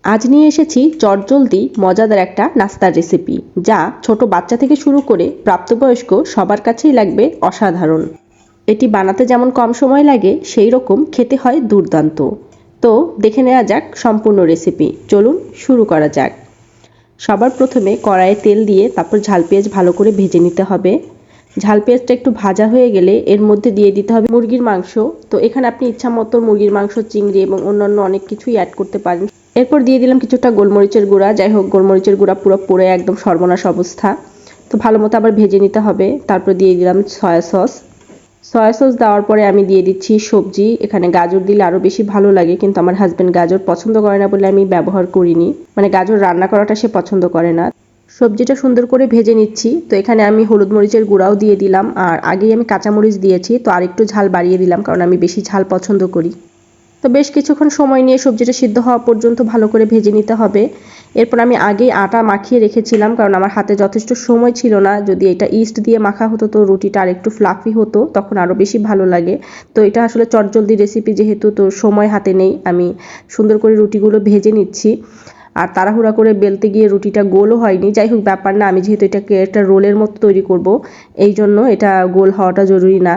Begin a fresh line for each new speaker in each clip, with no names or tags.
আজ নিয়ে এসেছি চটজলদি মজাদার একটা নাস্তার রেসিপি, যা ছোট বাচ্চা থেকে শুরু করে প্রাপ্তবয়স্ক সবার কাছেই লাগবে অসাধারণ। এটি বানাতে যেমন কম সময় লাগে, সেই রকম খেতে হয় দুর্দান্ত। তো দেখে নেওয়া যাক সম্পূর্ণ রেসিপি। চলুন শুরু করা যাক। সবার প্রথমে কড়াইয়ে তেল দিয়ে তারপর ঝাল পেঁয়াজ ভালো করে ভেজে নিতে হবে। ঝাল পেঁয়াজটা একটু ভাজা হয়ে গেলে এর মধ্যে দিয়ে দিতে হবে মুরগির মাংস। তো এখানে আপনি ইচ্ছা মতো মুরগির মাংস, চিংড়ি এবং অন্যান্য অনেক কিছুই অ্যাড করতে পারেন। এরপর দিয়ে দিলাম কিছুটা গোলমরিচের গুঁড়া। যাই হোক, গোলমরিচের গুঁড়া পুরো পড়ে একদম সর্বনাশ অবস্থা। তো ভালো মতো আবার ভেজে নিতে হবে। তারপর দিয়ে দিলাম সয়া সস। সয়া সস দেওয়ার পরে আমি দিয়ে দিচ্ছি সবজি। এখানে গাজর দিলে আরও বেশি ভালো লাগে, কিন্তু আমার হাজব্যান্ড গাজর পছন্দ করে না বলে আমি ব্যবহার করিনি। মানে গাজর রান্না করাটা সে পছন্দ করে না। সবজিটা সুন্দর করে ভেজে নিচ্ছি। তো এখানে আমি হলুদ মরিচের গুঁড়াও দিয়ে দিলাম, আর আগেই আমি কাঁচামরিচ দিয়েছি, তো আর একটু ঝাল বাড়িয়ে দিলাম কারণ আমি বেশি ঝাল পছন্দ করি। তো বেশ কিছুক্ষণ সময় নিয়ে সবজিটা সিদ্ধ হওয়া পর্যন্ত ভালো করে ভেজে নিতে হবে। এরপর আমি আগেই আটা মাখিয়ে রেখেছিলাম কারণ আমার হাতে যথেষ্ট সময় ছিল না। যদি এটা ইস্ট দিয়ে মাখা হতো তো রুটিটা আর একটু ফ্লাফি হতো, তখন আরও বেশি ভালো লাগে। তো এটা আসলে চটজলদি রেসিপি, যেহেতু তো সময় হাতে নেই, আমি সুন্দর করে রুটিগুলো ভেজে নিচ্ছি। আর তাড়াহুড়া করে বেলতে গিয়ে রুটিটা গোলও হয়নি। যাই হোক, ব্যাপার না, আমি যেহেতু এটাকে একটা রোলের মতো তৈরি করব, এই জন্য এটা গোল হওয়াটা জরুরি না।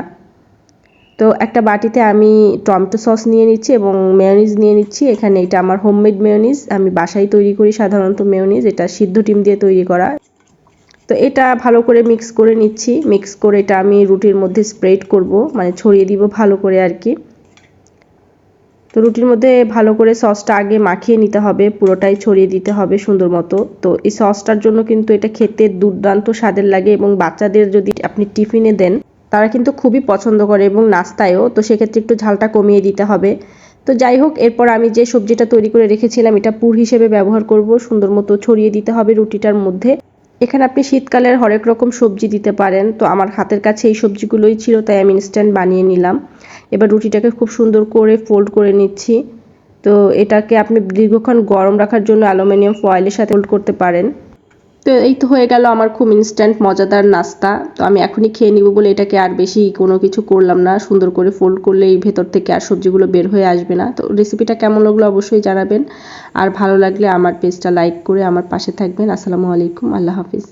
তো একটা বাটিতে আমি টমেটো সস নিয়ে নিচ্ছি এবং মেয়োনিজ নিয়ে নিচ্ছি। এখানে এটা আমার হোমমেড মেয়োনিজ, আমি বাসায় তৈরি করি সাধারণত মেয়োনিজ, এটা সিদ্ধ ডিম দিয়ে তৈরি করা। তো এটা ভালো করে মিক্স করে নিচ্ছি। মিক্স করে এটা আমি রুটির মধ্যে স্প্রেড করব, মানে ছড়িয়ে দিব ভালো করে আর কি। তো রুটির মধ্যে ভালো করে সসটা আগে মাখিয়ে নিতে হবে, পুরোটাই ছড়িয়ে দিতে হবে সুন্দর মতো। তো এই সসটার জন্য কিন্তু এটা খেতে দুর্দান্ত স্বাদের লাগে, এবং বাচ্চাদের যদি আপনি টিফিনে দেন তারা কিন্তু খুবই পছন্দ করে, এবং নাস্তায়ও। তো সেক্ষেত্রে একটু ঝালটা কমিয়ে দিতে হবে। তো যাই হোক, এরপর আমি যে সবজিটা তৈরি করে রেখেছিলাম এটা পুর হিসেবে ব্যবহার করব। সুন্দর মতো ছড়িয়ে দিতে হবে রুটিটার মধ্যে। এখানে আপনি শীতকালের হরেক রকম সবজি দিতে পারেন। তো আমার হাতের কাছে এই সবজিগুলোই ছিল, তাই আমি ইনস্ট্যান্ট বানিয়ে নিলাম। এবার রুটিটাকে খুব সুন্দর করে ফোল্ড করে নিচ্ছি। তো এটাকে আপনি দীর্ঘক্ষণ গরম রাখার জন্য অ্যালুমিনিয়াম ফয়েলের সাথে ফোল্ড করতে পারেন। তো এই তো হয়ে গেল আমার খুব ইনস্ট্যান্ট মজাদার নাস্তা। তো আমি এখনই খেয়ে নিব বলে এটাকে আর বেশি কোনো কিছু করলাম না। সুন্দর করে ফোল্ড করলে এই ভেতর থেকে আর সবজিগুলো বের হয়ে আসবে না। তো রেসিপিটা কেমন লাগলো অবশ্যই জানাবেন, আর ভালো লাগলে আমার পেজটা লাইক করে আমার পাশে থাকবেন। আসসালামু আলাইকুম, আল্লাহ হাফিজ।